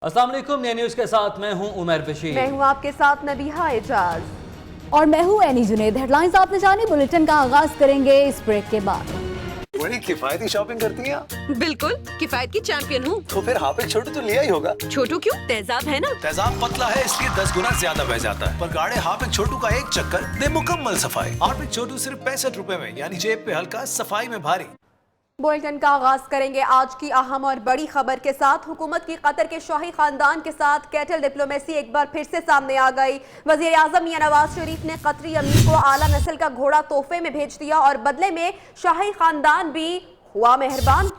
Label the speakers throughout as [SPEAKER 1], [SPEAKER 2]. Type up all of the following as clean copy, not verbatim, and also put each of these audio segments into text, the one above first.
[SPEAKER 1] अस्सलाम वालेकुम, नए न्यूज के साथ मैं हूं उमर बशीर।
[SPEAKER 2] मैं हूं आपके साथ नबीहा एजाज
[SPEAKER 3] और मैं हूं एनी जुनेद। हेडलाइंस आपने जानी, बुलेटिन का आगाज करेंगे इस ब्रेक के बाद।
[SPEAKER 4] बड़ी किफायती शॉपिंग करती हैं आप।
[SPEAKER 5] बिल्कुल, किफायत की चैंपियन हूँ।
[SPEAKER 4] तो फिर हाफिज छोटू तो लिया ही होगा।
[SPEAKER 5] छोटू क्यों? तेजाब है ना।
[SPEAKER 4] तेजाब पतला है इसलिए 10 गुना ज्यादा बह जाता है, पर गाढ़े हाफिज छोटू का एक चक्कर दे मुकम्मल सफाई। हाफिज छोटू सिर्फ 65 रुपए में, यानी जेब पे हल्का, सफाई में भारी।
[SPEAKER 2] बुलेटिन का आगाज करेंगे आज की अहम और बड़ी खबर के साथ। हुकूमत की कतर के शाही खानदान के साथ कैटल डिप्लोमेसी एक बार फिर से सामने आ गई। वजीर आजम मियां नवाज शरीफ ने कतरी अमीर को आला नस्ल का घोड़ा तोहफे में भेज दिया और बदले में शाही खानदान भी हुआ मेहरबान।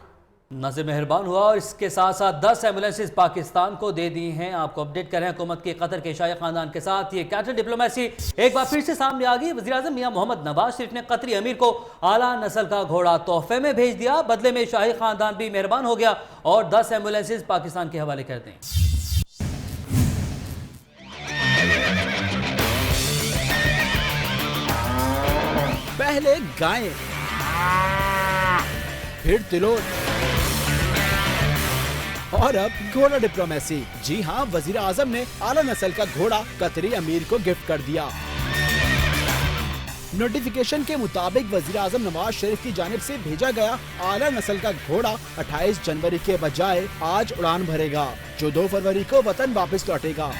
[SPEAKER 1] न सिर्फ मेहरबान हुआ और इसके साथ साथ 10 एम्बुलेंसेज पाकिस्तान को दे दी हैं। आपको अपडेट कर रहे हैं, हुकूमत की कतर के शाही खानदान के साथ ये कैटल डिप्लोमेसी एक बार फिर से सामने आ गई। वज़ीर आज़म मियां मोहम्मद नवाज शरीफ ने कतरी अमीर को आला नस्ल का घोड़ा तोहफे में भेज दिया, बदले में शाही खानदान भी मेहरबान हो गया और 10 एम्बुलेंसेज पाकिस्तान के हवाले कर दी।
[SPEAKER 6] पहले गायें, फिर तिलोर और अब घोड़ा डिप्लोमेसी। जी हाँ, वजीर आजम ने आला नस्ल का घोड़ा कतरी अमीर को गिफ्ट कर दिया। नोटिफिकेशन के मुताबिक वजीर आजम नवाज शरीफ की जानिब से भेजा गया आला नस्ल का घोड़ा 28 जनवरी के बजाय आज उड़ान भरेगा, जो 2 फरवरी को वतन वापस लौटेगा।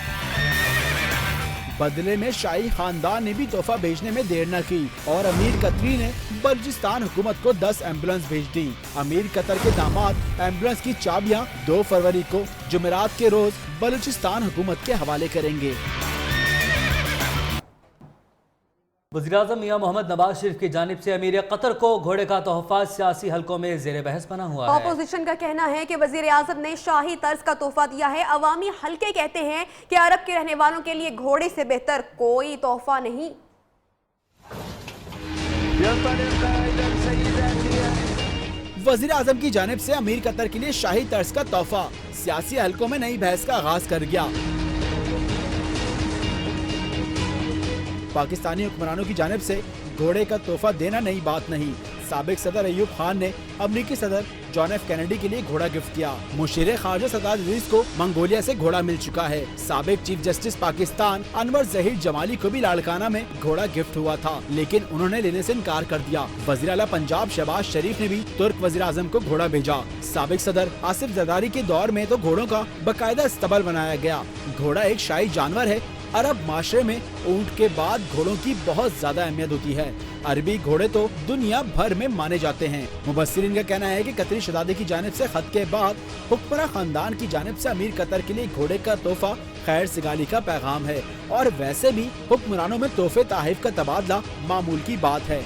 [SPEAKER 6] बदले में शाही खानदान ने भी तोहफा भेजने में देर न की और अमीर कतरी ने बलूचिस्तान हुकूमत को 10 एम्बुलेंस भेज दी। अमीर कतर के दामाद एम्बुलेंस की चाबियां 2 फरवरी को जुमेरात के रोज बलूचिस्तान हुकूमत के हवाले करेंगे।
[SPEAKER 1] वज़ीर आज़म मियां मोहम्मद नवाज शरीफ की जानिब से अमीर कतर को घोड़े का तोहफा सियासी हलकों में ज़ेर बहस बना हुआ है।
[SPEAKER 2] ऑपोजिशन का कहना है कि वज़ीर आज़म ने शाही तर्ज का तोहफा दिया है। अवामी हलके कहते हैं कि अरब के रहने वालों के लिए घोड़े से बेहतर कोई तोहफा नहीं।
[SPEAKER 6] वजीर आजम की जानिब से अमीर कतर के लिए शाही तर्ज का तोहफा सियासी हलकों में नई बहस का आगाज कर गया। पाकिस्तानी हुक्मरानों की जानिब से घोड़े का तोहफा देना नई बात नहीं। साबिक सदर अयूब खान ने अमरीकी सदर जॉन एफ कैनेडी के लिए घोड़ा गिफ्ट किया। मुशीर खारजा सदात अजीज को मंगोलिया से घोड़ा मिल चुका है। साबिक चीफ जस्टिस पाकिस्तान अनवर जहीर जमाली को भी लाड़काना में घोड़ा गिफ्ट हुआ था, लेकिन उन्होंने लेने से इनकार कर दिया। वजीर आला पंजाब शहबाज शरीफ ने भी तुर्क वजीर आजम को घोड़ा भेजा। साबिक सदर आसिफ जरदारी के दौर में तो घोड़ों का बाकायदा इस्तबल बनाया गया। घोड़ा एक शाही जानवर है। अरब माशरे में ऊंट के बाद घोड़ों की बहुत ज्यादा अहमियत होती है। अरबी घोड़े तो दुनिया भर में माने जाते हैं। मुबस्सिरीन का कहना है कि कतरी शहजादे की जानिब से खत के बाद हुक्मरान खानदान की जानिब से अमीर कतर के लिए घोड़े का तोहफा खैर सिगाली का पैगाम है और वैसे भी हुक्मरानों में तोहफे ताहिफ का तबादला मामूल की बात है।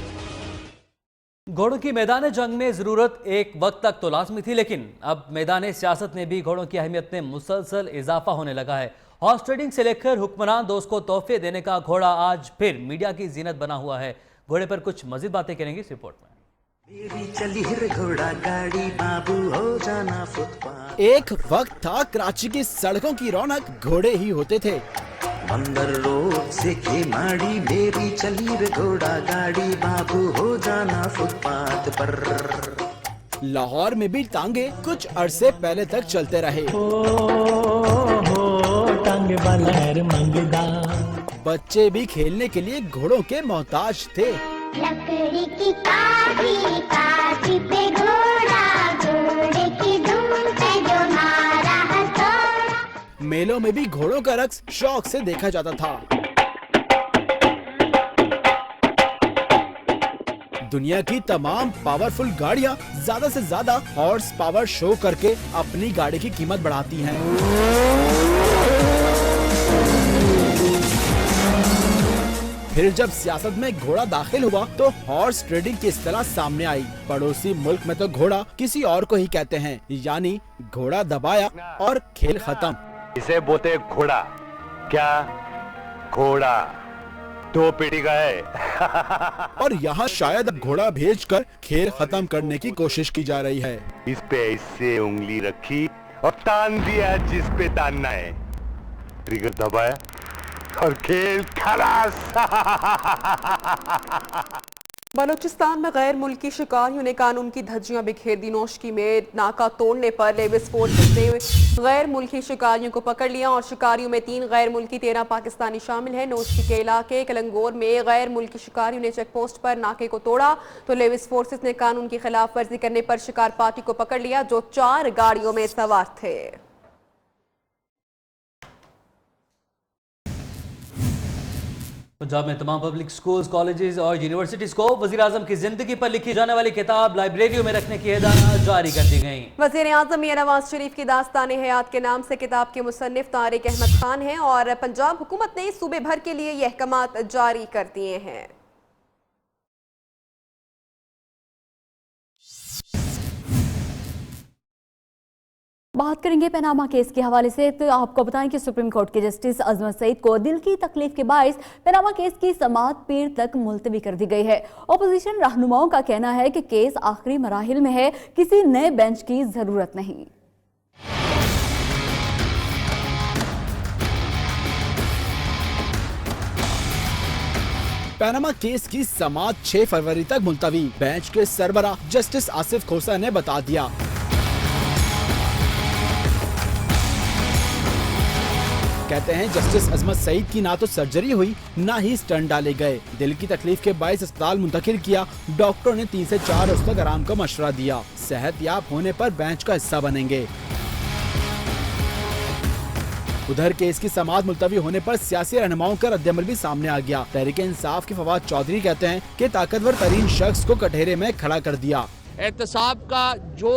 [SPEAKER 1] घोड़ों की मैदान जंग में जरूरत एक वक्त तक तो लाजमी थी, लेकिन अब मैदान सियासत में भी घोड़ों की अहमियत में मुसलसल इजाफा होने लगा है। हॉर्स ट्रेडिंग से लेकर हुक्मरान दोस्त को तोहफे देने का घोड़ा आज फिर मीडिया की जीनत बना हुआ है। घोड़े पर कुछ मजीद बातें करेंगे इस रिपोर्ट में।
[SPEAKER 7] मेरी चली घोड़ा गाड़ी बाबू हो जाना फुटपाथ।
[SPEAKER 6] एक वक्त था कराची की सड़कों की रौनक घोड़े ही होते थे।
[SPEAKER 7] बंदर रोड से खेमाड़ी मेरी चली रे घोड़ा गाड़ी बाबू हो जाना फुटपाथ पर।
[SPEAKER 6] लाहौर में भी टांगे कुछ अरसे पहले तक चलते रहे।
[SPEAKER 8] टांगे बलैर मंगदा।
[SPEAKER 6] बच्चे भी खेलने के लिए घोड़ों के मोहताज थे।
[SPEAKER 9] लकड़ी की काठी पे घोड़ा, घोड़े की धूम पे जो मारा हथौड़ा।
[SPEAKER 6] मेलों में भी घोड़ों का रक्स शौक से देखा जाता था। दुनिया की तमाम पावरफुल गाड़ियां ज्यादा से ज्यादा हॉर्स पावर शो करके अपनी गाड़ी की कीमत बढ़ाती हैं। फिर जब सियासत में घोड़ा दाखिल हुआ तो हॉर्स ट्रेडिंग की इस्तेलाह सामने आई। पड़ोसी मुल्क में तो घोड़ा किसी और को ही कहते हैं, यानी घोड़ा दबाया और खेल खत्म।
[SPEAKER 10] इसे बोलते घोड़ा, क्या घोड़ा 2 पीढ़ी का है।
[SPEAKER 6] और यहाँ शायद अब घोड़ा भेजकर खेल खत्म करने की कोशिश की जा रही है।
[SPEAKER 10] इस पे इससे उंगली रखी और तान दिया जिस पे तानना है, ट्रिगर दबाया और खेल खलास।
[SPEAKER 2] बलूचिस्तान में गैर मुल्की शिकारियों ने कानून की धज्जियां बिखेर दी। नौशकी में नाका तोड़ने पर लेविस फोर्सेस ने गैर मुल्की शिकारियों को पकड़ लिया और शिकारियों में 3 गैर मुल्की 13 पाकिस्तानी शामिल हैं। नौशकी के इलाके कलंगोर में गैर मुल्की शिकारियों ने चेक पोस्ट पर नाके को तोड़ा तो लेविस फोर्सेस ने कानून की खिलाफ वर्जी करने पर शिकार पार्टी को पकड़ लिया जो 4 गाड़ियों में सवार थे।
[SPEAKER 1] पंजाब में तमाम पब्लिक स्कूल्स, कॉलेजेस और यूनिवर्सिटीज को वज़ीर-ए-आज़म की जिंदगी पर लिखी जाने वाली किताब लाइब्रेरियों में रखने की हिदायत जारी कर दी गई।
[SPEAKER 2] वज़ीर-ए-आज़म मियां नवाज शरीफ की दास्तान हयात के नाम से किताब के मुसन्निफ तारिक अहमद खान हैं और पंजाब हुकूमत ने सूबे भर के लिए यह अहकामात जारी कर दिए हैं।
[SPEAKER 3] बात करेंगे पनामा केस के हवाले से। तो आपको बताएं कि सुप्रीम कोर्ट के जस्टिस अजमत सईद को दिल की तकलीफ के बायस पनामा केस की समाअत पीर तक मुलतवी कर दी गई है। ओपोजिशन रहनुमाओं का कहना है कि केस आखिरी मराहिल में है, किसी नए बेंच की जरूरत नहीं।
[SPEAKER 6] पनामा केस की समाअत 6 फरवरी तक मुलतवी, बेंच के सरबरा जस्टिस आसिफ खोसा ने बता दिया। कहते हैं जस्टिस अजमत सईद की ना तो सर्जरी हुई ना ही स्टंट डाले गए। दिल की तकलीफ के बायस अस्पताल मुंतकिल किया। डॉक्टरों ने 3 से 4 रोज तक आराम का मशवरा दिया। सेहतयाब होने पर बेंच का हिस्सा बनेंगे। उधर केस की समाअत मुलतवी होने पर सियासी रहनुमाओं का रद्दअमल भी सामने आ गया। तहरीक इंसाफ के फवाद चौधरी कहते हैं कि ताकतवर तरीन शख्स को कटहरे में खड़ा कर दिया।
[SPEAKER 11] एहतसाब का जो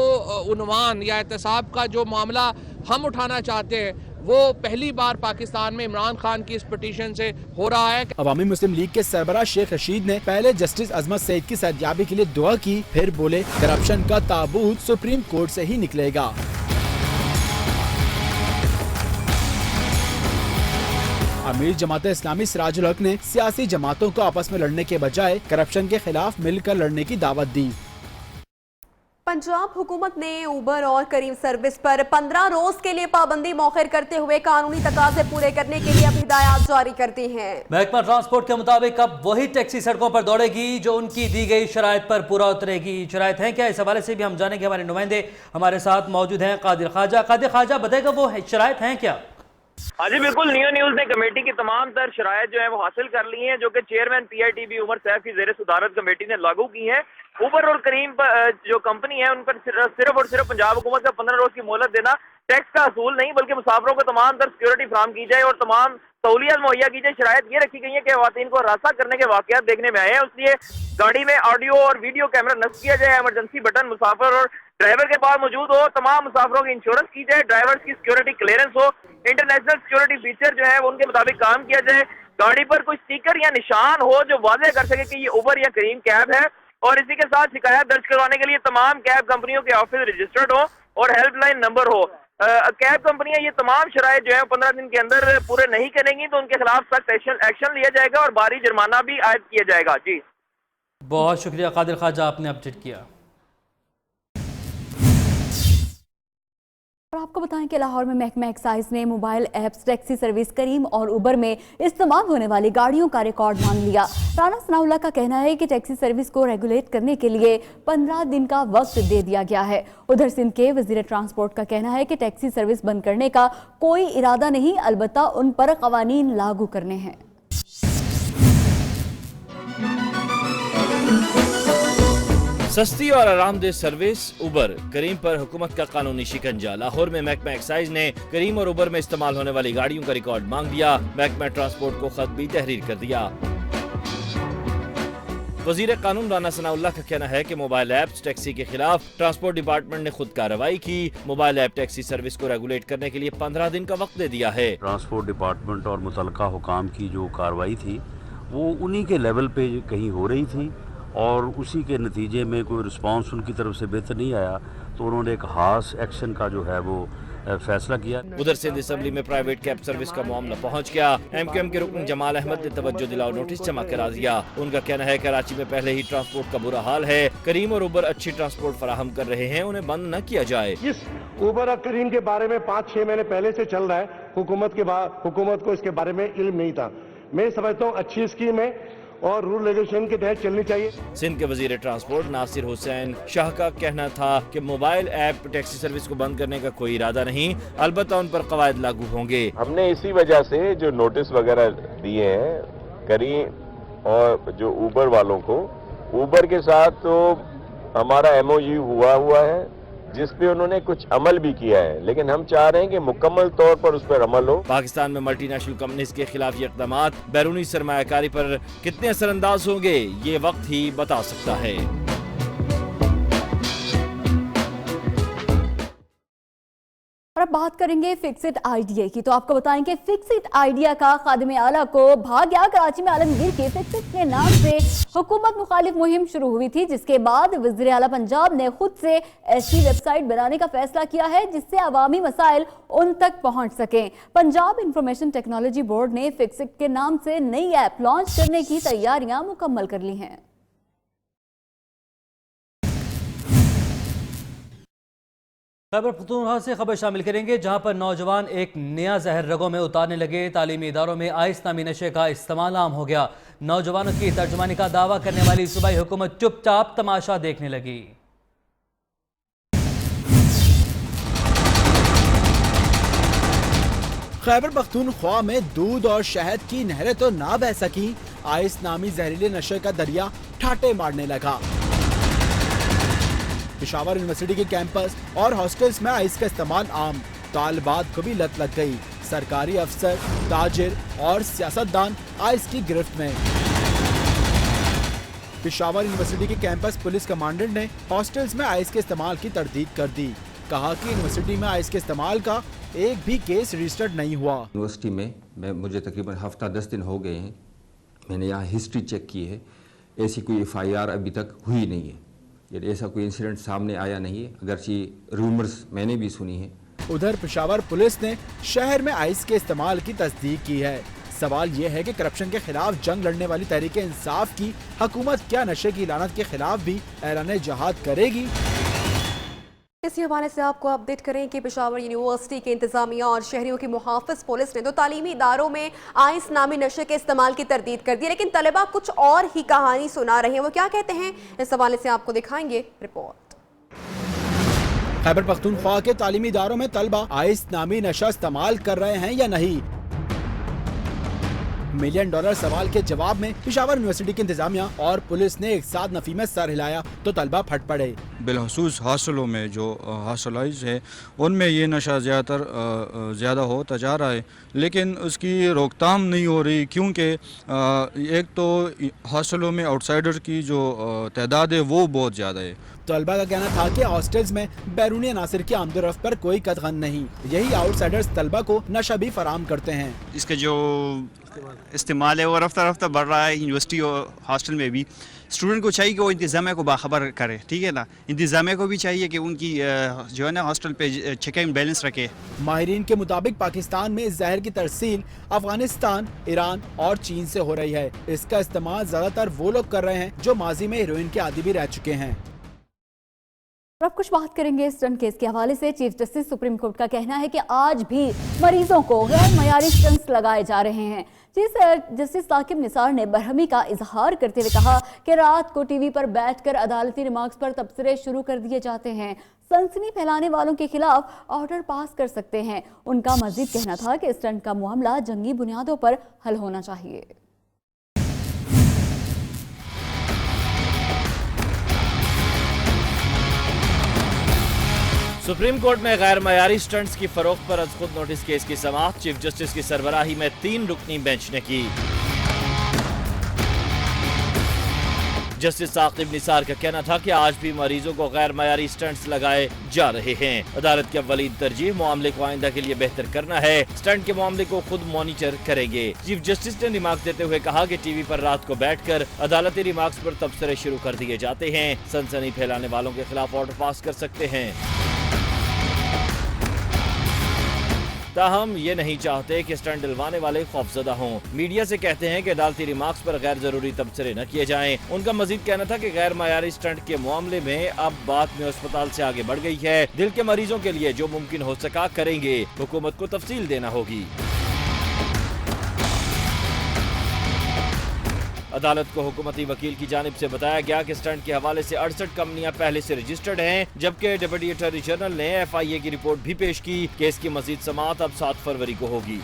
[SPEAKER 11] उन्वान या एहतसाब का जो मामला हम उठाना चाहते हैं वो पहली बार पाकिस्तान में इमरान खान की इस पिटीशन से हो रहा है।
[SPEAKER 6] अवामी मुस्लिम लीग के सरबराह शेख रशीद ने पहले जस्टिस अजमत सईद की सेहतयाबी के लिए दुआ की, फिर बोले करप्शन का ताबूत सुप्रीम कोर्ट से ही निकलेगा। अमीर जमात इस्लामी सिराजुल हक ने सियासी जमातों को आपस में लड़ने के बजाय करप्शन के खिलाफ मिलकर लड़ने की दावत दी।
[SPEAKER 2] पंजाब हुकूमत ने उबर और करीम सर्विस पर 15 रोज के लिए पाबंदी मौखर करते हुए कानूनी तकाजे पूरे करने के लिए अब हिदायत जारी कर दी हैं।
[SPEAKER 1] महकमा ट्रांसपोर्ट के मुताबिक अब वही टैक्सी सड़कों पर दौड़ेगी जो उनकी दी गई शराइत पर पूरा उतरेगी। शराइत हैं क्या, इस हवाले से भी हम जानेंगे। हमारे नुमाइंदे हमारे साथ मौजूद हैं। कादिर ख्वाजा बताएगा वो शराइत हैं क्या?
[SPEAKER 12] हाँ जी बिल्कुल, नियो न्यूज ने कमेटी की तमाम तर शराइत जो है वो हासिल कर ली हैं, जो कि चेयरमैन PITB उमर सैफ की ज़ेर सुधारत कमेटी ने लागू की है। उबर और करीम जो कंपनी है उन पर सिर्फ और सिर्फ पंजाब हुकूमत का 15 रोज की मोहलत देना, टैक्स का असूल नहीं बल्कि मुसाफिरों को तमाम तर सिक्योरिटी फराहम की जाए और तमाम सहूलियत मुहैया की जाए। शराइत ये रखी गई है कि खवातीन को हरासा करने के वाकयात देखने में आए हैं, इसलिए गाड़ी में ऑडियो और वीडियो कैमरा नस्ब किया जाए। इमरजेंसी बटन मुसाफिर और ड्राइवर के पास मौजूद हो। तमाम मुसाफिरों की इंश्योरेंस की जाए। ड्राइवर्स की सिक्योरिटी क्लियरेंस हो। इंटरनेशनल सिक्योरिटी फीचर जो है वो उनके मुताबिक काम किया जाए। गाड़ी पर कोई स्टिकर या निशान हो जो वाज़ेह कर सके कि ये उबर या करीम कैब है। और इसी के साथ शिकायत दर्ज करवाने के लिए तमाम कैब कंपनियों के ऑफिस रजिस्टर्ड हो और हेल्पलाइन नंबर हो। कैब कंपनियां ये तमाम शराइत जो है 15 दिन के अंदर पूरे नहीं करेंगी तो उनके खिलाफ सख्त एक्शन लिया जाएगा और भारी जुर्माना भी आयद किया जाएगा। जी
[SPEAKER 1] बहुत शुक्रिया कादिर ख्वाजा, आपने अपडेट किया।
[SPEAKER 3] और आपको बताएं कि लाहौर में महकमा एक्साइज ने मोबाइल ऐप्स टैक्सी सर्विस करीम और उबर में इस्तेमाल होने वाली गाड़ियों का रिकॉर्ड मांग लिया। राना सनाउल्लाह का कहना है कि टैक्सी सर्विस को रेगुलेट करने के लिए 15 दिन का वक्त दे दिया गया है। उधर सिंध के वजीर ट्रांसपोर्ट का कहना है कि टैक्सी सर्विस बंद करने का कोई इरादा नहीं, अलबत्ता उन पर कवानीन लागू करने हैं।
[SPEAKER 13] सस्ती और आरामदेह सर्विस उबर करीम पर हुकूमत का कानूनी शिकंजा। लाहौर में महकमा एक्साइज ने करीम और उबर में इस्तेमाल होने वाली गाड़ियों का रिकॉर्ड मांग लिया। महकमा ट्रांसपोर्ट को खत भी तहरीर कर दिया। वजीर कानून राना सनाउल्लाह का कहना है कि मोबाइल ऐप्स टैक्सी के खिलाफ ट्रांसपोर्ट डिपार्टमेंट ने खुद कार्रवाई की। मोबाइल ऐप टैक्सी सर्विस को रेगुलेट करने के लिए 15 दिन का वक्त दे दिया है।
[SPEAKER 14] ट्रांसपोर्ट डिपार्टमेंट और मुतलका हुकाम की जो कार्रवाई थी वो उन्हीं के लेवल पे कहीं हो रही थी और उसी के नतीजे में कोई रिस्पांस उनकी तरफ से बेहतर नहीं आया तो उन्होंने एक हार्श एक्शन का जो है वो फैसला किया।
[SPEAKER 13] उधर सिंध असम्बली में प्राइवेट कैब सर्विस का मामला पहुंच गया। MQM के रुकन जमाल अहमद ने तवज्जो दिलाओ नोटिस जमा करा दिया। उनका कहना है कराची में पहले ही ट्रांसपोर्ट का बुरा हाल है। करीम और उबर अच्छी ट्रांसपोर्ट फराहम कर रहे हैं, उन्हें बंद न किया जाए।
[SPEAKER 15] इस उबर और करीम के बारे में 5-6 महीने पहले से चल रहा है। हुकूमत को इसके बारे में इल्म नहीं था। मैं समझता हूँ अच्छी स्कीम है और रूल रेगुलेशन के तहत चलनी चाहिए।
[SPEAKER 13] सिंध के वजीर ट्रांसपोर्ट नासिर हुसैन शाह का कहना था कि मोबाइल ऐप टैक्सी सर्विस को बंद करने का कोई इरादा नहीं, अलबत्ता उन पर कवायद लागू होंगे।
[SPEAKER 10] हमने इसी वजह से जो नोटिस वगैरह दिए हैं करीम और जो ऊबर वालों को, ऊबर के साथ तो हमारा MOU हुआ है जिस पे उन्होंने कुछ अमल भी किया है, लेकिन हम चाह रहे हैं कि मुकम्मल तौर पर उस पर अमल हो।
[SPEAKER 13] पाकिस्तान में मल्टीनेशनल कंपनीज के खिलाफ ये इक़दामात बैरूनी सरमायाकारी पर कितने असरअंदाज होंगे ये वक्त ही बता सकता है।
[SPEAKER 3] और अब बात करेंगे फिक्सिट आइडिया की। तो आपको बताएंगे फिक्सिट आइडिया का खादिम आला को भाग्या कराची में आलमगीर के फिक्सिट के नाम से हुकूमत मुखालिफ मुहिम शुरू हुई थी, जिसके बाद वज़ीर आला पंजाब ने खुद से ऐसी वेबसाइट बनाने का फैसला किया है जिससे अवामी मसाइल उन तक पहुंच सकें। पंजाब इंफॉर्मेशन टेक्नोलॉजी बोर्ड ने फिक्सिट के नाम से नई ऐप लॉन्च करने की तैयारियां मुकम्मल कर ली हैं।
[SPEAKER 1] खैबर पख्तूनख्वा से खबर शामिल करेंगे, जहां पर नौजवान एक नया जहर रगों में उतारने लगे। तालीमी इदारों में आइस नामी नशे का इस्तेमाल आम हो गया। नौजवानों की तर्जुमानी का दावा करने वाली सूबाई हुकूमत चुपचाप तमाशा देखने लगी।
[SPEAKER 6] खैबर पख्तूनख्वा में दूध और शहद की नहरें तो ना बह सकी, आइस नामी जहरीले नशे का दरिया ठाटे मारने लगा। पेशावर यूनिवर्सिटी के कैंपस और हॉस्टल्स में आइस का इस्तेमाल आम, तालिबात को भी लत लग गई। सरकारी अफसर, ताजिर और सियासतदान आइस की गिरफ्त में। पेशावर यूनिवर्सिटी के कैंपस पुलिस कमांडेंट ने हॉस्टल्स में आइस के इस्तेमाल की तरदीद कर दी। कहा कि यूनिवर्सिटी में आइस के इस्तेमाल का एक भी केस रजिस्टर्ड नहीं हुआ।
[SPEAKER 16] यूनिवर्सिटी में मुझे तकरीबन हफ्ता 10 दिन हो गए हैं, मैंने यहाँ हिस्ट्री चेक की है, ऐसी कोई FIR अभी तक हुई नहीं है, ऐसा कोई इंसिडेंट सामने आया नहीं है, अगरचे रूमर्स मैंने भी सुनी है।
[SPEAKER 6] उधर पेशावर पुलिस ने शहर में आइस के इस्तेमाल की तस्दीक की है। सवाल यह है कि करप्शन के खिलाफ जंग लड़ने वाली तहरीक इंसाफ की हुकूमत क्या नशे की लानत के खिलाफ भी ऐलान जहाद करेगी?
[SPEAKER 2] इसी हवाले से आपको अपडेट करें कि पेशावर यूनिवर्सिटी के इंतजामिया और शहरियों की मुहाफिज पुलिस ने तो तालीमी इदारों में आइस नामी नशे के इस्तेमाल की तरदीद कर दी, लेकिन तलबा कुछ और ही कहानी सुना रहे हैं। वो क्या कहते हैं, इस हवाले से आपको दिखाएंगे रिपोर्ट।
[SPEAKER 6] खैबर पख्तूनख्वा के तालीमी इदारों में तलबा आइस नामी नशा इस्तेमाल कर रहे हैं या नहीं? $1 मिलियन सवाल के जवाब में पेशावर यूनिवर्सिटी की इंतजामिया और पुलिस ने एक साथ नफी में सर हिलाया तो तलबा फट पड़े।
[SPEAKER 17] बिलखसूस हॉस्टलों में जो हॉस्टलाइज है उनमें ये नशा ज़्यादा होता जा रहा है, लेकिन उसकी रोकथाम नहीं हो रही, क्योंकि एक तो हॉस्टलों में आउटसाइडर की जो तादाद है वो बहुत ज़्यादा है।
[SPEAKER 6] तलबा का कहना था कि हॉस्टल्स में बैरूनी अनासिर की आमदोरफ्त पर कोई कदगन नहीं, यही आउटसाइडर्स तलबा को नशा भी फराम करते हैं।
[SPEAKER 18] इसका जो इस्तेमाल है वो रफ्ता रफ्ता बढ़ रहा है। यूनिवर्सिटी और हॉस्टल में भी स्टूडेंट को चाहिए कि वो इंतज़ामिया को बाखबर करे, ठीक है ना। इंतज़ामिया को भी चाहिए कि उनकी जो है ना हॉस्टल पे चेक एंड बैलेंस रखे।
[SPEAKER 6] माहिरीन के मुताबिक पाकिस्तान में इस जहर की तरसील अफगानिस्तान, ईरान और चीन से हो रही है। इसका इस्तेमाल ज्यादातर वो लोग कर रहे हैं जो माजी में हीरोइन के आदी भी रह चुके हैं।
[SPEAKER 3] अब कुछ बात करेंगे स्टंट केस के हवाले से। चीफ जस्टिस सुप्रीम कोर्ट का कहना है कि आज भी मरीजों को गैर मयारी स्टंट्स लगाए जा रहे हैं। चीफ जस्टिस साकिब निसार ने बरहमी का इजहार करते हुए कहा कि रात को टीवी पर बैठकर अदालती रिमार्क्स पर तबसरे शुरू कर दिए जाते हैं, सनसनी फैलाने वालों के खिलाफ ऑर्डर पास कर सकते हैं। उनका मजीद कहना था कि स्टंट का मामला जंगी बुनियादों पर हल होना चाहिए।
[SPEAKER 13] सुप्रीम कोर्ट में गैर मयारी स्टंट्स की फरोख्त पर खुद नोटिस केस की समाअत चीफ जस्टिस की सरबराही में 3 रुकनी बेंच ने की। जस्टिस साकिब निसार का कहना था कि आज भी मरीजों को गैर मयारी स्टंट्स लगाए जा रहे हैं। अदालत की अव्वली तरजीह मामले को आइंदा के लिए बेहतर करना है। स्टंट के मामले को खुद मॉनिटर करेंगे। चीफ जस्टिस ने रिमार्क देते हुए कहा कि टीवी पर रात को बैठकर अदालती रिमार्क्स पर तबसरे शुरू कर दिए जाते हैं, सनसनी फैलाने वालों के खिलाफ ऑर्डर पास कर सकते हैं। ताहम ये नहीं चाहते कि स्टंट दिलवाने वाले खौफजदा हों। मीडिया से कहते हैं कि अदालती रिमार्क्स पर गैर जरूरी तबसरे न किए जाएं। उनका मजीद कहना था कि गैर मयारी स्टंट के मामले में अब बात में अस्पताल से आगे बढ़ गई है। दिल के मरीजों के लिए जो मुमकिन हो सका करेंगे, हुकूमत को तफसील देना होगी। अदालत को हुकूमती वकील की जानिब से बताया गया कि स्टंट के हवाले से 68 कंपनियां पहले से रजिस्टर्ड हैं, जबकि डिप्टी अटॉर्नी जनरल ने FIA की रिपोर्ट भी पेश की। केस की मजीद समाअत अब 7 फरवरी को होगी।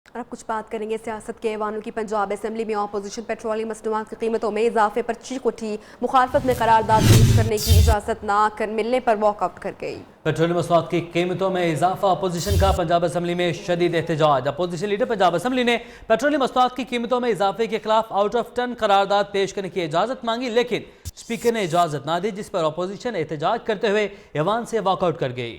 [SPEAKER 2] और अब कुछ बात करेंगे सियासत के ऐवानों की। पंजाब असेंबली में अपोजिशन पेट्रोलियम मसनूआत की कीमतों में इजाफे पर चीख उठी। मुखालफत में करारदाद पेश करने की इजाज़त ना कर मिलने पर वॉकआउट कर गई।
[SPEAKER 1] पेट्रोलियम मसनूआत की कीमतों में इजाफा अपोजिशन का पंजाब असेंबली में शदीद एहतजाज। अपोजिशन लीडर पंजाब असेंबली ने पेट्रोलियम मसनूआत की कीमतों में इजाफे के खिलाफ आउट ऑफ टर्न करारदाद पेश करने की इजाज़त मांगी, लेकिन स्पीकर ने इजाज़त ना दी, जिस पर अपोजिशन एहतजाज करते हुए ऐवान से वॉकआउट कर गई।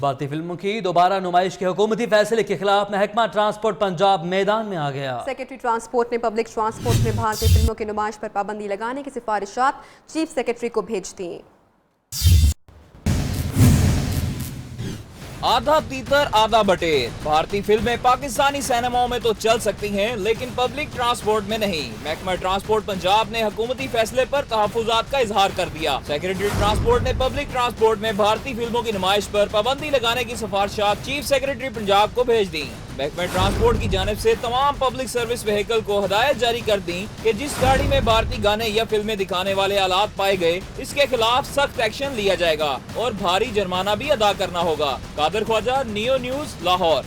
[SPEAKER 1] भारतीय फिल्मों की दोबारा नुमाइश के हुकूमती फैसले के खिलाफ महकमा ट्रांसपोर्ट पंजाब मैदान में आ गया।
[SPEAKER 2] सेक्रेटरी ट्रांसपोर्ट ने पब्लिक ट्रांसपोर्ट में भारतीय फिल्मों की नुमाइश पर पाबंदी लगाने की सिफारिशात चीफ सेक्रेटरी को भेज दी।
[SPEAKER 19] आधा तीतर आधा बटेर। भारतीय फिल्में पाकिस्तानी सिनेमाओं में तो चल सकती हैं, लेकिन पब्लिक ट्रांसपोर्ट में नहीं। महकमा ट्रांसपोर्ट पंजाब ने हुकूमती फैसले पर तहफ्फुज़ात का इजहार कर दिया। सेक्रेटरी ट्रांसपोर्ट ने पब्लिक ट्रांसपोर्ट में भारतीय फिल्मों की नुमाइश पर पाबंदी लगाने की सिफारिशात चीफ सेक्रेटरी पंजाब को भेज दी। महकमा ट्रांसपोर्ट की जानिब से तमाम पब्लिक सर्विस व्हीकल को हदायत जारी कर दी कि जिस गाड़ी में भारतीय गाने या फिल्में दिखाने वाले आलात पाए गए, इसके खिलाफ सख्त एक्शन लिया जाएगा और भारी जुर्माना भी अदा करना होगा। Qadir Khawaja, Neo News, Lahore.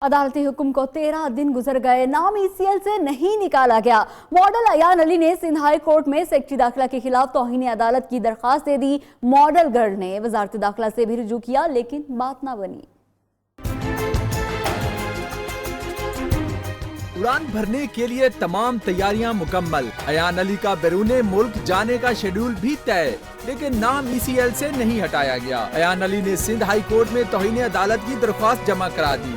[SPEAKER 3] अदालती हुक्म को 13 दिन गुजर गए, नाम ECL से नहीं निकाला गया। मॉडल अयान अली ने सिंध हाई कोर्ट में सेक्रेटरी दाखिला के खिलाफ तौहीन अदालत की दरखास्त दे दी। मॉडल गर्ल ने वजारत दाखिला से भी रुजू किया, लेकिन बात ना बनी।
[SPEAKER 20] उड़ान भरने के लिए तमाम तैयारियां मुकम्मल। अयान अली का बैरून मुल्क जाने का शेड्यूल भी तय, लेकिन नाम ECL से नहीं हटाया गया। अयान अली ने सिंध हाई कोर्ट में तौहीन अदालत की दरख्वास्त जमा करा दी।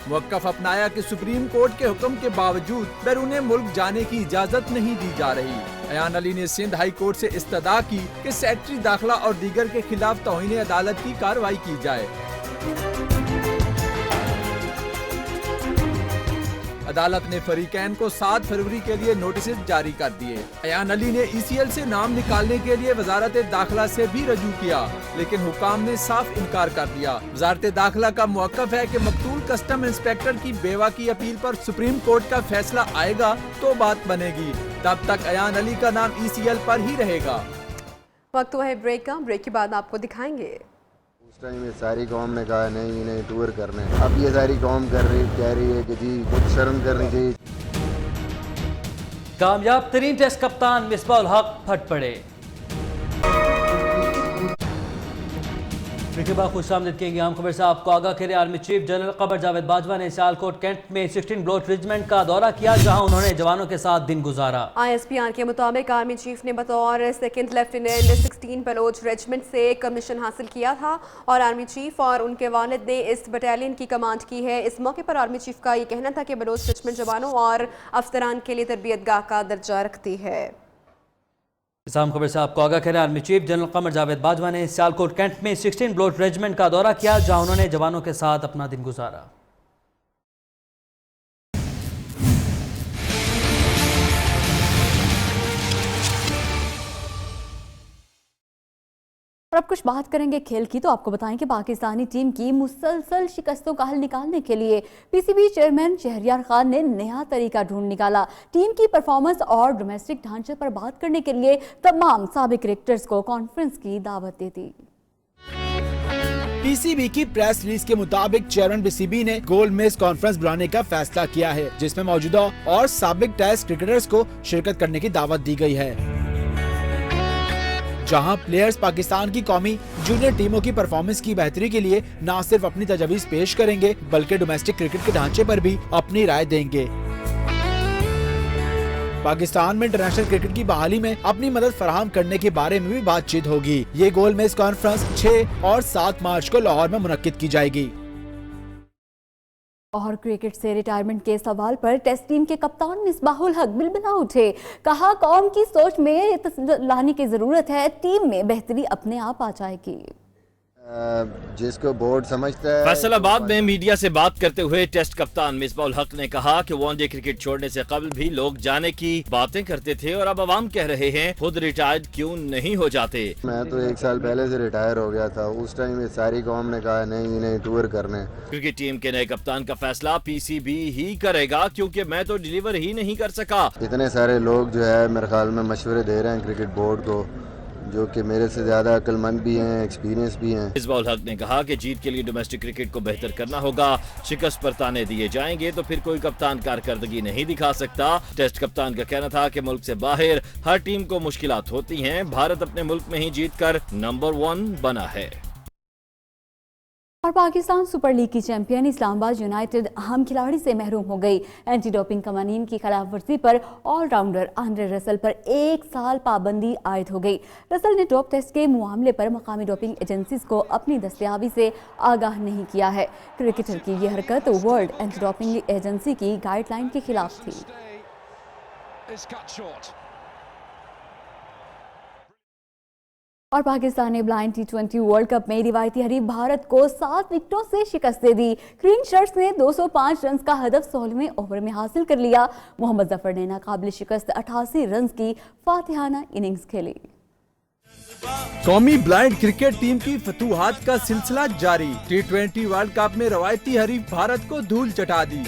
[SPEAKER 20] मुवक्कफ अपनाया कि सुप्रीम कोर्ट के हुक्म के बावजूद बैरून मुल्क जाने की इजाजत नहीं दी जा रही। अयान अली ने सिंध हाई कोर्ट से इस्तदा की कि सेक्रेटरी दाखिला और दीगर के खिलाफ तौहीन अदालत की कार्रवाई की जाए। अदालत ने फरीकैन को 7 फरवरी के लिए नोटिस जारी कर दिए। अयान अली ने ECL से नाम निकालने के लिए वजारत दाखिला से भी रजू किया, लेकिन हुकाम ने साफ इनकार कर दिया। वजारत दाखिला का मौक़िफ़ है कि मकतूल कस्टम इंस्पेक्टर की बेवा की अपील पर सुप्रीम कोर्ट का फैसला आएगा तो बात बनेगी, तब तक अयान अली का नाम ECL पर ही रहेगा।
[SPEAKER 2] वक्त हुआ है ब्रेक का। ब्रेक के बाद आपको दिखाएंगे।
[SPEAKER 21] उस टाइम में सारी कौम ने कहा नहीं टूर करने, अब ये सारी कौम कह रही है कि जी कुछ शर्म करनी चाहिए।
[SPEAKER 1] कामयाब तरीन टेस्ट कप्तान मिसबाहुल हक फट पड़े। खुशामदीद कहेंगे आम खबर से आपको आगाह करें। Army chief general Qamar Javed Bajwa ने सियालकोट कैंट में 16 ब्लॉक रेजिमेंट का दौरा किया, जहां उन्होंने जवानों के साथ दिन गुजारा।
[SPEAKER 2] ISPR के मुताबिक आर्मी चीफ ने बतौर सेकंड लेफ्टिनेंट 16 बलोच रेजिमेंट से कमीशन हासिल किया था और आर्मी चीफ और उनके वालिद ने इस बटालियन की कमांड की है। इस मौके पर आर्मी चीफ का ये कहना था कि बलोच रेजिमेंट जवानों और अफसरान के लिए तरबियतगाह का दर्जा रखती है।
[SPEAKER 1] इस आम खबर से आपको आगाह करें। Army chief general Qamar Javed Bajwa ने सियालकोट कैंट में 16 ब्लॉक रेजिमेंट का दौरा किया, जहां उन्होंने जवानों के साथ अपना दिन गुजारा।
[SPEAKER 3] और अब कुछ बात करेंगे खेल की, तो आपको बताएं कि पाकिस्तानी टीम की मुसलसल शिकस्तों का हल निकालने के लिए PCB चेयरमैन शहरयार खान ने नया तरीका ढूंढ निकाला। टीम की परफॉर्मेंस और डोमेस्टिक ढांचे पर बात करने के लिए तमाम साबिक क्रिकेटर्स को कॉन्फ्रेंस की दावत दे दी।
[SPEAKER 6] PCB की प्रेस रिलीज के मुताबिक चेयरमैन PCB ने गोल मेज कॉन्फ्रेंस बुलाने का फैसला किया है, जिसमें मौजूदा और साबिक टेस्ट क्रिकेटर्स को शिरकत करने की दावत दी गई है, जहां प्लेयर्स पाकिस्तान की कौमी जूनियर टीमों की परफॉर्मेंस की बेहतरी के लिए न सिर्फ अपनी तजवीज़ पेश करेंगे, बल्कि डोमेस्टिक क्रिकेट के ढांचे पर भी अपनी राय देंगे। पाकिस्तान में इंटरनेशनल क्रिकेट की बहाली में अपनी मदद फराहम करने के बारे में भी बातचीत होगी। ये गोल मेज कॉन्फ्रेंस 6 और 7 मार्च को लाहौर में मुनक्किद की जाएगी।
[SPEAKER 3] और क्रिकेट से रिटायरमेंट के सवाल पर टेस्ट टीम के कप्तान मिसबाहुल हक बिलबला उठे। कहा कौम की सोच में लाने की जरूरत है, टीम में बेहतरी अपने आप आ जाएगी।
[SPEAKER 21] जिसको बोर्ड समझता है।
[SPEAKER 13] फैसलाबाद में मीडिया से बात करते हुए टेस्ट कप्तान मिसबाह उल हक ने कहा कि वनडे क्रिकेट छोड़ने से कबल भी लोग जाने की बातें करते थे और अब अवाम कह रहे हैं खुद रिटायर्ड क्यों नहीं हो जाते।
[SPEAKER 21] मैं तो 1 साल पहले से रिटायर हो गया था, उस टाइम ये सारी कौम ने कहा नहीं टूर करने।
[SPEAKER 13] क्रिकेट टीम के नए कप्तान का फैसला पीसीबी ही करेगा क्योंकि मैं तो डिलीवर ही नहीं कर सका।
[SPEAKER 21] इतने सारे लोग जो है मेरे ख्याल में मशवरे दे रहे हैं क्रिकेट बोर्ड को, जो कि मेरे से ज्यादा अक्लमंद भी हैं, एक्सपीरियंस भी हैं।
[SPEAKER 13] मिसबाह उल हक ने कहा कि जीत के लिए डोमेस्टिक क्रिकेट को बेहतर करना होगा, शिकस्त पर ताने दिए जाएंगे तो फिर कोई कप्तान कारकर्दगी नहीं दिखा सकता। टेस्ट कप्तान का कहना था कि मुल्क से बाहर हर टीम को मुश्किलात होती हैं, भारत अपने मुल्क में ही जीतकर नंबर 1 बना है।
[SPEAKER 3] और पाकिस्तान सुपर लीग की चैंपियन इस्लामाबाद यूनाइटेड अहम खिलाड़ी से महरूम हो गई। एंटी डोपिंग कवानीन की खिलाफ वर्जी पर ऑलराउंडर आंद्रे रसल पर 1 साल पाबंदी आयद हो गई। रसल ने डोप टेस्ट के मामले पर मकामी डोपिंग एजेंसीज को अपनी दस्तयाबी से आगाह नहीं किया है। क्रिकेटर की यह हरकत वर्ल्ड एंटी डोपिंग एजेंसी की गाइडलाइन के खिलाफ थी। और पाकिस्तान ने ब्लाइंड T20 वर्ल्ड कप में रिवायती हरीफ भारत को 7 विकेटों से शिकस्त दे दी। ग्रीन शर्ट्स ने 205 रन का हदफ 16वें ओवर में हासिल कर लिया। मोहम्मद जफर ने नाकाबिल शिकस्त 88 रन की फातिहाना इनिंग्स खेली।
[SPEAKER 20] कौमी ब्लाइंड क्रिकेट टीम की फतूहात का सिलसिला जारी। T20 वर्ल्ड कप में रवायती हरीफ भारत को धूल चटा दी।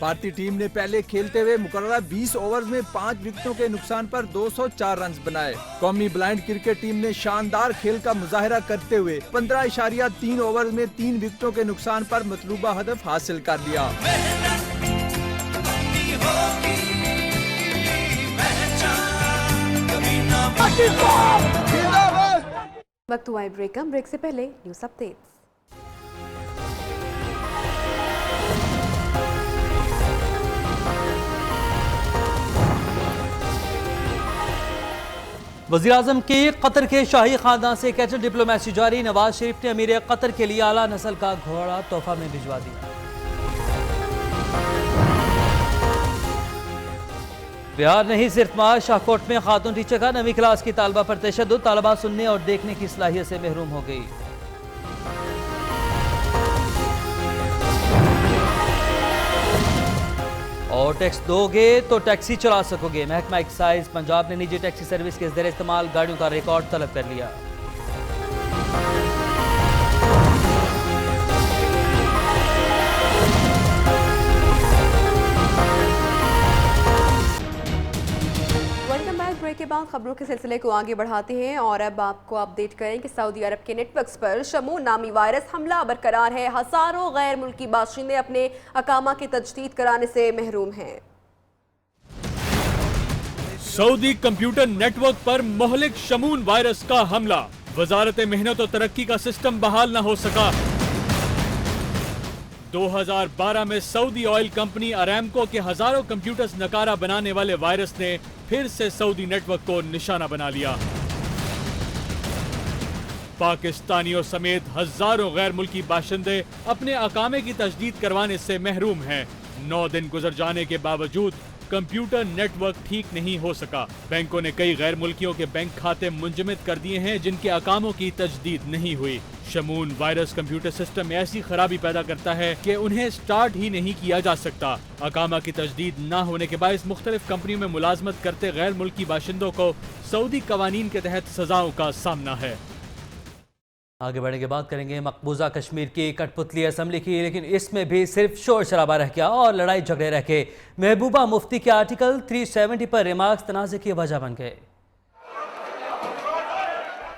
[SPEAKER 20] भारतीय टीम ने पहले खेलते हुए मुकर्ररा 20 ओवर में 5 विकेटों के नुकसान पर 204 रन बनाए। कौमी ब्लाइंड क्रिकेट टीम ने शानदार खेल का मुजाहिरा करते हुए 15.3 ओवर में 3 विकेटों के नुकसान पर मतलूबा हदफ हासिल कर लिया।
[SPEAKER 2] वक्त हुआ है ब्रेक का। ब्रेक से पहले न्यूज अपडेट्स।
[SPEAKER 1] वज़ीर-ए-आज़म की कतर के शाही खानदान से कैटर डिप्लोमेसी जारी। नवाज शरीफ ने अमीर कतर के लिए आला नस्ल का घोड़ा तोहफा में भिजवा दिया। बिहार नहीं सिर्फ मार, शाहकोट में खातून टीचर का 9वीं क्लास की तालबा पर तशद्दुद। तालबा सुनने और देखने की सलाहियत से महरूम हो गई। और टैक्स दोगे तो टैक्सी चला सकोगे। महकमा एक्साइज पंजाब ने निजी टैक्सी सर्विस के ज़रिए इस्तेमाल गाड़ियों का रिकॉर्ड तलब कर लिया।
[SPEAKER 2] Welcome back. ब्रेक के बाद खबरों के सिलसिले को आगे बढ़ाते हैं और अब आपको अपडेट करें कि सऊदी अरब के नेटवर्क्स पर शमून नामी वायरस हमला बरकरार है। हजारों गैर मुल्की बाशिंदे अपने अकामा की तजदीद कराने से महरूम हैं।
[SPEAKER 5] सऊदी कंप्यूटर नेटवर्क पर मोहलिक शमून वायरस का हमला। वजारत मेहनत और तरक्की का सिस्टम बहाल न हो सका। 2012 में सऊदी ऑयल कंपनी अरामको के हजारों कंप्यूटर्स नकारा बनाने वाले वायरस ने फिर से सऊदी नेटवर्क को निशाना बना लिया। पाकिस्तानियों समेत हजारों गैर मुल्की बाशिंदे अपने अकामे की तजदीद करवाने से महरूम हैं। 9 दिन गुजर जाने के बावजूद कंप्यूटर नेटवर्क ठीक नहीं हो सका। बैंकों ने कई गैर मुल्कियों के बैंक खाते मुंजमद कर दिए हैं जिनके अकामों की तजदीद नहीं हुई। शमून वायरस कंप्यूटर सिस्टम में ऐसी खराबी पैदा करता है कि उन्हें स्टार्ट ही नहीं किया जा सकता। अकामा की तजदीद न होने के बायस मुख्तलिफ कंपनियों में मुलाजमत करते गैर मुल्की बाशिंदों को सऊदी कवानीन के तहत सजाओं का सामना है।
[SPEAKER 1] आगे बढ़ने के बाद करेंगे मकबूजा कश्मीर की कठपुतली असम्बली की, लेकिन इसमें भी सिर्फ शोर शराबा रह गया और लड़ाई झगड़े रह गए। महबूबा मुफ्ती के आर्टिकल 370 पर रिमार्क्स तनाज़े की वजह बन गए।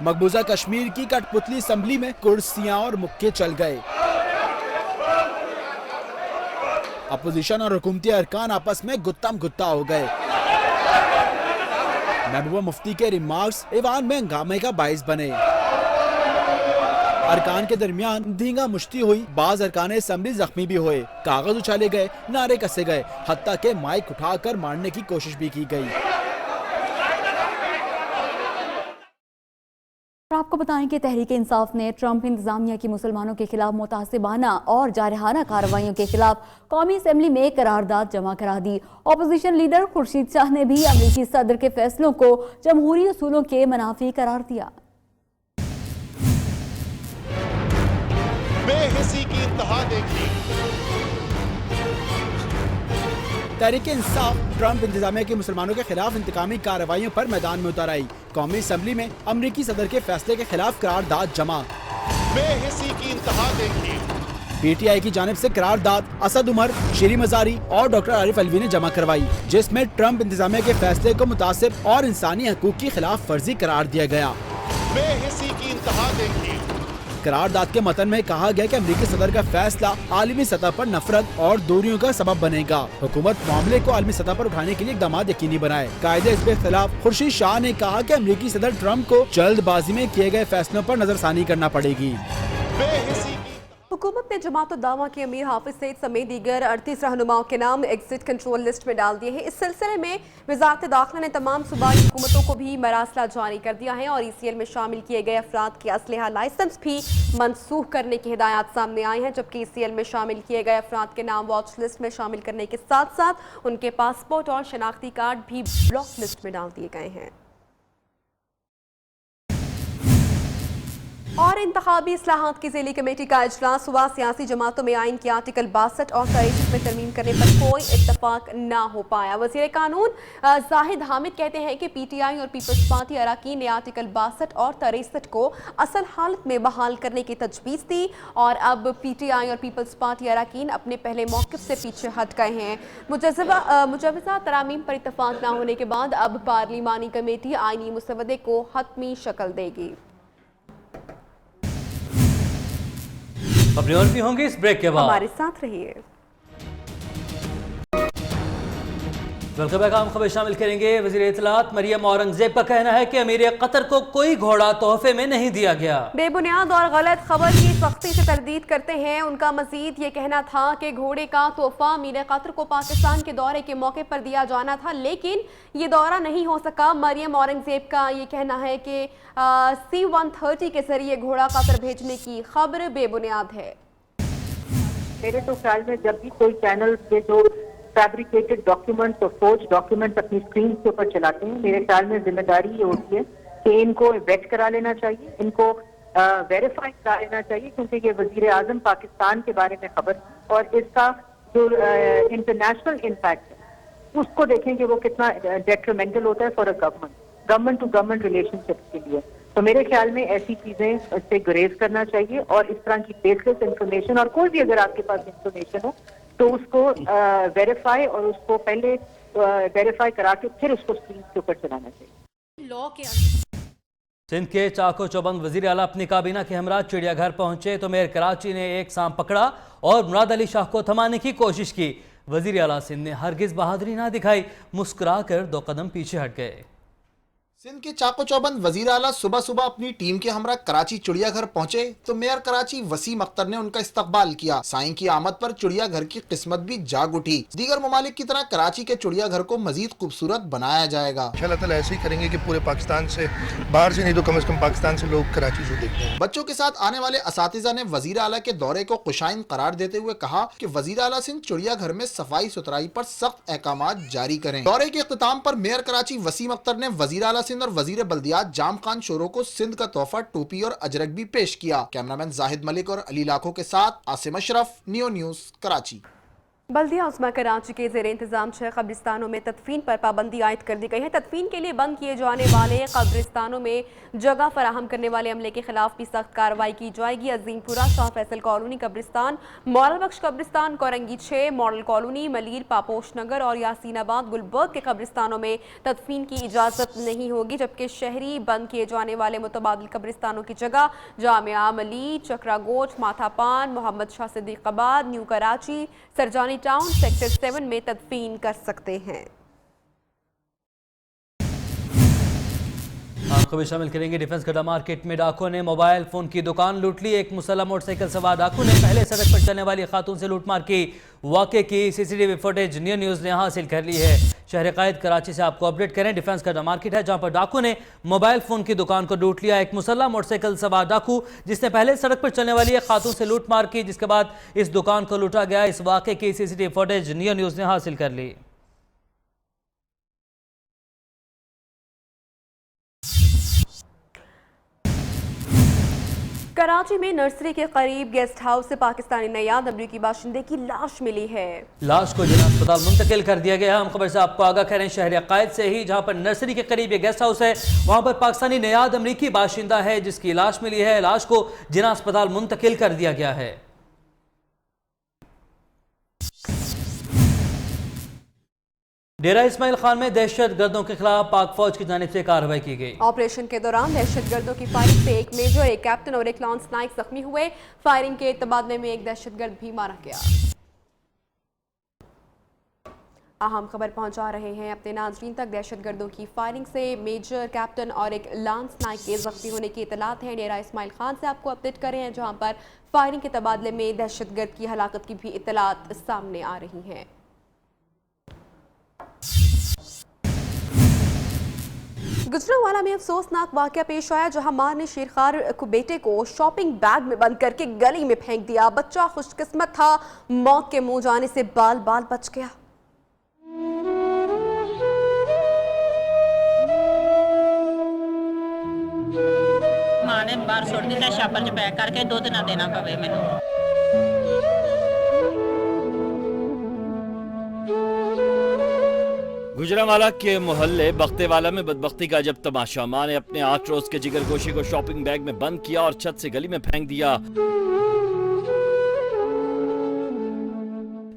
[SPEAKER 6] मकबूजा कश्मीर की कठपुतली असम्बली में कुर्सियां और मुक्के चल गए। अपोजिशन और हुकूमती अरकान आपस में गुत्तम गुत्ता हो गए। महबूबा मुफ्ती के रिमार्क्स ईवान में हंगामे का बाइस बने। अरकान के दरमियान धींगा मुश्ती हुई। बाज अरकान असम्बली जख्मी भी हुए, कागज उछाले गए, नारे कसे गए, हत्ता के माइक उठाकर मारने की कोशिश भी की गई।
[SPEAKER 3] और आपको बताएं कि तहरीक इंसाफ ने ट्रंप इंतजामिया की मुसलमानों के खिलाफ मुतासिबाना और जारहाना कार्रवाइयों के खिलाफ कौमी असेंबली में करारदाद जमा करा दी। अपोजिशन लीडर खुर्शीद शाह ने भी अमेरिकी सदर के फैसलों को जमहूरी उसूलों के मुनाफी करार दिया।
[SPEAKER 4] बेहिसी की इंतहा देखी।
[SPEAKER 6] तहरीक इंसाफ ट्रंप इंतजामिया की मुसलमानों के खिलाफ इंतकामी कार्रवाइयों पर मैदान में उतर आई। कौमी असेंबली में अमरीकी सदर के फैसले के खिलाफ करारदाद जमा।
[SPEAKER 4] बेहिसी की इंतहा देखी।
[SPEAKER 6] PTI की जानिब से करारदाद असद उमर, शीरी मजारी और डॉक्टर आरिफ अलवी ने जमा करवाई, जिसमें ट्रंप इंतजामिया के फैसले को मुतासिब और इंसानी हकूक की खिलाफ वर्जी करार दिया गया।
[SPEAKER 4] बेहिसी की इंतहा देखी।
[SPEAKER 6] करारदाद के मतन में कहा गया कि अमरीकी सदर का फैसला आलमी सतह पर नफरत और दूरियों का सबब बनेगा। हुकूमत मामले को आलमी सतह पर उठाने के लिए इक़दाम यकीनी बनाए। कायदे इसके खिलाफ खुर्शीद शाह ने कहा कि अमरीकी सदर ट्रंप को जल्दबाजी में किए गए फैसलों पर नजरसानी करना पड़ेगी।
[SPEAKER 2] हुकूमत ने जमात दावा के अमीर हाफिज सईद समेत दीगर 38 रहनुमाओं के नाम एग्जिट कंट्रोल लिस्ट में डाल दिए हैं। इस सिलसिले में वजारत दाखिला ने तमाम सूबाई हुकूमतों को भी मरासला जारी कर दिया है और ECL में शामिल किए गए अफराद के असलहा लाइसेंस भी मनसूख करने की हिदायत सामने आई हैं, जबकि ECL में शामिल किए गए अफराद के नाम वॉच लिस्ट में शामिल करने के साथ साथ उनके पासपोर्ट और शनाख्ती कार्ड भी ब्लॉक लिस्ट में डाल दिए गए हैं। और इंतखाबी इस्लाहात की ज़ेली कमेटी का इजलास हुआ। सियासी जमातों में आइन के आर्टिकल 62 और 63 में तरमीम करने पर कोई इत्तफाक ना हो पाया। वज़ीर कानून जाहिद हामिद कहते हैं कि PTI और पीपल्स पार्टी अरकान ने आर्टिकल 62 और 63 को असल हालत में बहाल करने की तजवीज़ दी और अब PTI और पीपल्स पार्टी अरकान अपने पहले मौक़िफ़ से पीछे हट गए हैं। मुजव्वज़ा तरामीम पर इत्तफाक न होने के बाद अब पार्लिमानी कमेटी आइनी मुसवदे को हतमी शक्ल देगी।
[SPEAKER 1] अपनी और भी होंगे इस ब्रेक के बाद,
[SPEAKER 2] हमारे साथ रहिए।
[SPEAKER 1] Welcome back. हम खबर शामिल करेंगे। वज़ीर इत्तलात मरियम औरंगजेब का कहना है कि अमीर कतर को कोई घोड़ा तोहफे में नहीं दिया गया।
[SPEAKER 2] बेबुनियाद और गलत खबर की सख्ती से तरदीद करते हैं। उनका मजीद ये कहना था कि घोड़े का तोहफा अमीर कतर को पाकिस्तान के दौरे के मौके पर दिया जाना था, लेकिन ये दौरा नहीं हो सका। मरियम औरंगजेब का ये कहना है कि C-130 के जरिए घोड़ा कतर भेजने की खबर बेबुनियाद है।
[SPEAKER 22] मेरे तो ख्याल में जब भी कोई चैनल पे जो फैब्रिकेटेड डॉक्यूमेंट्स और फोर्ज डॉक्यूमेंट्स अपनी स्क्रीन के ऊपर चलाते हैं, मेरे ख्याल में जिम्मेदारी ये होती है कि इनको वेट करा लेना चाहिए, इनको वेरीफाई करा लेना चाहिए, क्योंकि ये वजीर आजम पाकिस्तान के बारे में खबर और इसका जो इंटरनेशनल इम्पैक्ट है उसको देखें कि वो कितना डेट्रीमेंटल होता है for a government to government relationship के लिए। तो मेरे ख्याल में ऐसी चीजें से गुरेज करना चाहिए और इस तरह की बेसलेस इंफॉर्मेशन और कोई भी अगर आपके पास इंफॉर्मेशन हो तो उसको वेरीफाई और उसको पहले वेरीफाई करा के फिर उसको स्क्रीन के ऊपर चलाना चाहिए।
[SPEAKER 2] लॉ के
[SPEAKER 1] सिंध के चाको चौबंद वजीर आला अपनी काबीना के हमरा चिड़ियाघर पहुंचे तो मेयर कराची ने एक सांप पकड़ा और मुराद अली शाह को थमाने की कोशिश की। वजीर आला सिंध ने हरगिज बहादुरी ना दिखाई, मुस्कुराकर 2 कदम पीछे हट गए।
[SPEAKER 23] सिंध के चाको चौबंद वजीर आला सुबह सुबह अपनी टीम के हमरा कराची चिड़ियाघर पहुंचे तो मेयर कराची वसीम अख्तर ने उनका इस्तकबाल किया। साईं की आमद पर चिड़ियाघर की किस्मत भी जाग उठी। दीगर ममालिक की तरह कराची के चिड़ियाघर को मजीद खूबसूरत बनाया जाएगा।
[SPEAKER 24] इंशाअल्लाह ताला ऐसे ही करेंगे कि पूरे पाकिस्तान से, बाहर से नहीं तो कम से कम पाकिस्तान से लोग कराची को देखते हैं।
[SPEAKER 23] बच्चों के साथ आने वाले असातिज़ा ने वजीर आला के दौरे को खुशाइन करार देते हुए कहा कि वजीर आला सिंध चिड़ियाघर में सफाई सुथराई पर सख्त अहकाम जारी करें। दौरे के इख्तिताम पर मेयर कराची वसीम अख्तर ने वजीर आला सिंध और वजीर बल्दियात जाम खान शोरो को सिंध का तोहफा टोपी और अजरक भी पेश किया। कैमरामैन जाहिद मलिक और अली लाखों के साथ आसिम अशरफ, नियो न्यूज़ कराची।
[SPEAKER 2] बल्दिया उस्मा कराची के ज़ेर इंतज़ाम 6 कब्रिस्तानों में तदफीन पर पाबंदी आयद कर दी गई है। तदफीन के लिए बंद किए जाने वाले कब्रिस्तानों में जगह फराहम करने वाले अमले के खिलाफ भी सख्त कार्रवाई की जाएगी। अजीमपुरा शाह फैसल कॉलोनी कब्रिस्तान, मॉडल बख्श कब्रिस्तान, कोरंगी 6 मॉडल कॉलोनी, मलीर पापोश नगर और यासीनाबाद गुलबर्ग के कब्रिस्तानों में तदफीन की इजाज़त नहीं होगी, जबकि शहरी बंद किए जाने वाले मुतबादिल कब्रिस्तानों की जगह जामिया मली, चक्रागोट, माथापान, Mohammad Shah Siddiqabad, new Karachi, Surjani town sector 7 में तदफीन कर सकते हैं।
[SPEAKER 1] खबर शामिल करेंगे। डिफेंस गड्ढा मार्केट में डाकुओं ने मोबाइल फोन की दुकान लूट ली। एक मुसल्लह मोटरसाइकिल सवार डाकू ने पहले सड़क पर चलने वाली खातून से लूटमार की। वाक़े की सीसीटीवी फुटेज नियो न्यूज़ ने हासिल कर ली है। शहर कायद कराची से आपको अपडेट करें। डिफेंस गड्ढा मार्केट है जहां पर डाकू ने मोबाइल फोन की दुकान को लूट लिया। एक मुसल्लह मोटरसाइकिल सवार डाकू जिसने पहले सड़क पर चलने वाली एक खातून से लूटमार की, जिसके बाद इस दुकान को लूटा गया। इस वाक़े की सीसीटीवी फुटेज नियो न्यूज़ ने हासिल कर ली।
[SPEAKER 2] कराची में नर्सरी के करीब गेस्ट हाउस से पाकिस्तानी नयाद अमरीकी बाशिंदे की लाश मिली है।
[SPEAKER 1] लाश को जिला अस्पताल मुंतकिल कर दिया गया है। हम खबर से आपको आगाह करें शहर अकायद से ही, जहां पर नर्सरी के करीब ये गेस्ट हाउस है, वहां पर पाकिस्तानी नयाद अमरीकी बाशिंदा है जिसकी लाश मिली है। लाश को जिला अस्पताल मुंतकिल कर दिया गया है। डेरा इस्माइल खान में दहशत गर्दों के खिलाफ पाक फौज की जानिब से कार्रवाई की गई।
[SPEAKER 2] ऑपरेशन के दौरान दहशत गर्दों की फायरिंग से एक मेजर, एक कैप्टन और एक लॉन्स नाइक जख्मी हुए। फायरिंग के तबादले में एक दहशतगर्द भी मारा गया। अहम खबर पहुंचा रहे हैं अपने नाज़रीन तक। दहशतगर्दों की फायरिंग से मेजर, कैप्टन और एक लांस नाइक के जख्मी होने की इतलात है। डेरा इस्माइल खान से आपको अपडेट कर रहे हैं जहां पर फायरिंग के तबादले में दहशतगर्द की हलाकत की भी इतलात सामने आ रही हैं। गुजरांवाला में अफसोसनाक वाकया पेश आया जहां मां ने शेरखार को बेटे को शॉपिंग बैग में बंद करके गली में फेंक दिया। बच्चा खुशकिस्मत था, मौत के मुंह जाने से बाल बाल बच गया।
[SPEAKER 7] मां ने बाहर छोड़ दिया, शापर च पैक करके दुध ना देना पवे मैनू।
[SPEAKER 13] गुजरांवाला के मोहल्ले बख्तेवाला में बदबख्ती का जब तमाशा। मां ने अपने 8 रोज के जिगरगोशी को शॉपिंग बैग में बंद किया और छत से गली में फेंक दिया।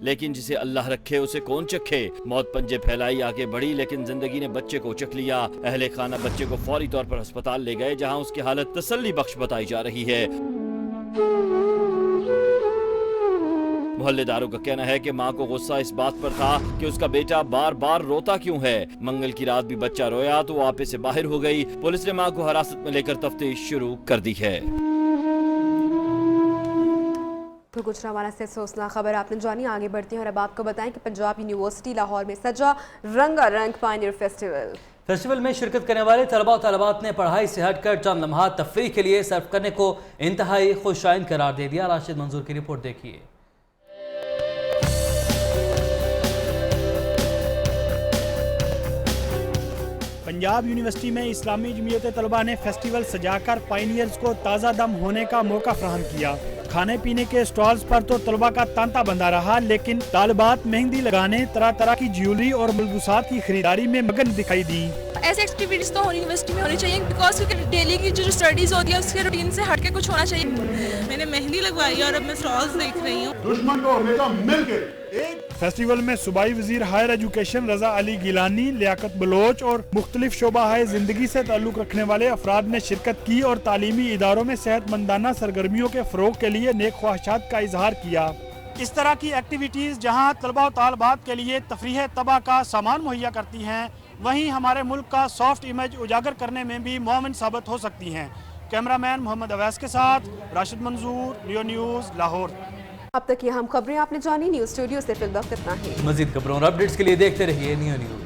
[SPEAKER 13] लेकिन जिसे अल्लाह रखे उसे कौन चखे। मौत पंजे फैलाई आगे बढ़ी, लेकिन जिंदगी ने बच्चे को चख लिया। अहले खाना बच्चे को फौरी तौर पर अस्पताल ले गए जहां उसकी हालत तसल्ली बख्श बताई जा रही है। मोहल्लेदारों का कहना है कि मां को गुस्सा इस बात पर था कि उसका बेटा बार बार रोता क्यों है। मंगल की रात भी बच्चा रोया तो वो आपे से बाहर हो गई। पुलिस ने मां को हिरासत में लेकर तफ्तीश शुरू कर दी है।
[SPEAKER 2] तो गुजरांवाला से अफसोसनाक खबर आपने जानी। आगे बढ़ते हैं और अब आपको बताएं कि पंजाब यूनिवर्सिटी लाहौर में सजा रंगारंग पायनियर फेस्टिवल में शिरकत करने वाले तलबा और तलबात ने पढ़ाई से हटकर चंद लम्हात तफरीह के लिए सर्फ करने को इंतहाई खुशाइन करार दे दिया। राशिद मंजूर की रिपोर्ट देखिए।
[SPEAKER 6] पंजाब यूनिवर्सिटी में इस्लामी जमीयत तलबा ने फेस्टिवल सजाकर पायनियर्स को ताज़ा दम होने का मौका फराहम किया। खाने पीने के स्टॉल्स पर तो तलबा का तांता बंधा रहा, लेकिन तालिबात मेहंदी लगाने, तरह तरह की ज्वेलरी और मलबूसात की खरीदारी में मगन दिखाई दी।
[SPEAKER 8] ऐसे एक्टिविटीज तो यूनिवर्सिटी में होनी चाहिए, बिकॉज क्योंकि डेली की जो स्टडीज होती है उसके रूटीन से हटके कुछ होना चाहिए। मैंने मेहंदी लगवाई और अब मैं स्टॉल्स देख रही हूँ।
[SPEAKER 15] दुश्मन को हमेशा मिलकर
[SPEAKER 6] फेस्टिवल में सूबाई वजीर हायर एजुकेशन रजा अली गिलानी, लियाकत बलोच और मुख्तलिफ शोबा हाय जिंदगी से ताल्लुक रखने वाले अफराद ने शिरकत की और तालीमी इदारों में सेहतमंदाना सरगर्मियों के फरोग के लिए नेक ख्वाहिशात का इजहार किया। इस तरह की एक्टिविटीज़ जहाँ तलबा और तालबात के लिए तफरीह तबाह का सामान मुहैया करती हैं, वहीं हमारे मुल्क का सॉफ्ट इमेज उजागर करने में भी मुआविन साबित हो सकती हैं। कैमरामैन मोहम्मद अवैस के साथ राशिद मंजूर, नियो न्यूज़, लाहौर।
[SPEAKER 2] अब तक ये हम खबरें आपने जानी। न्यूज़ स्टूडियो से फिल वक्त इतना ही।
[SPEAKER 1] मजीद खबरों और अपडेट्स के लिए देखते रहिए नियो न्यूज़।